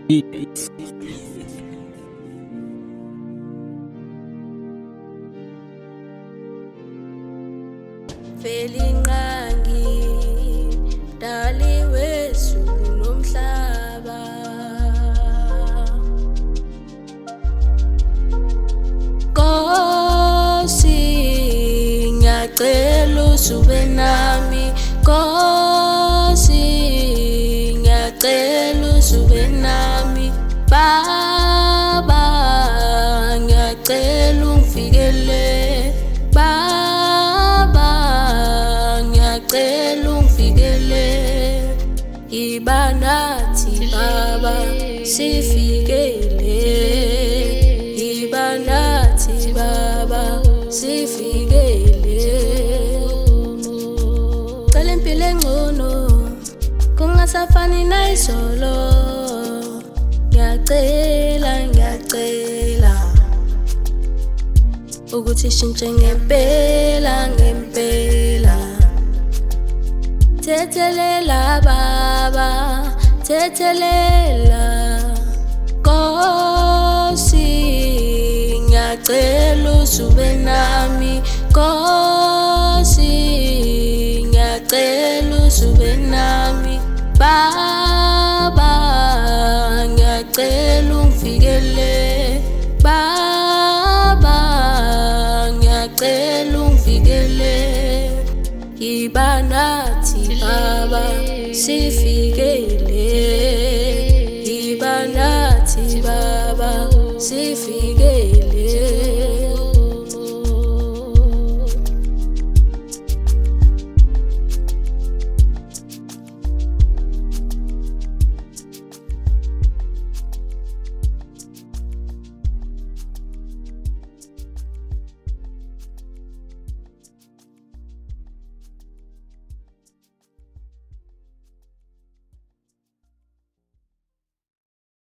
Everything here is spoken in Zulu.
Peace. Felinqangi dali wezulu nomhlaba, Nkosi ngiyacela usube nami, Nkosi ngiyacela usube nami, Baba ngiyacela ungifikele, Baba ngiyacela ungifikele. Iba nathi Baba sifikele, Iba nathi Baba sifikele. Cela impilo engcono kungasafani nayizolo, ngiyacela ngiyacela ukuthi ishintshe ngempela ngempela. Thethelela Baba, thethelela Nkosi ngiyacela usube nami, Nkosi ngiyacela usube nami, Baba ngiyacela ungifikele, Baba ngiyacela ungifikele. Iba nathi Baba sifikele.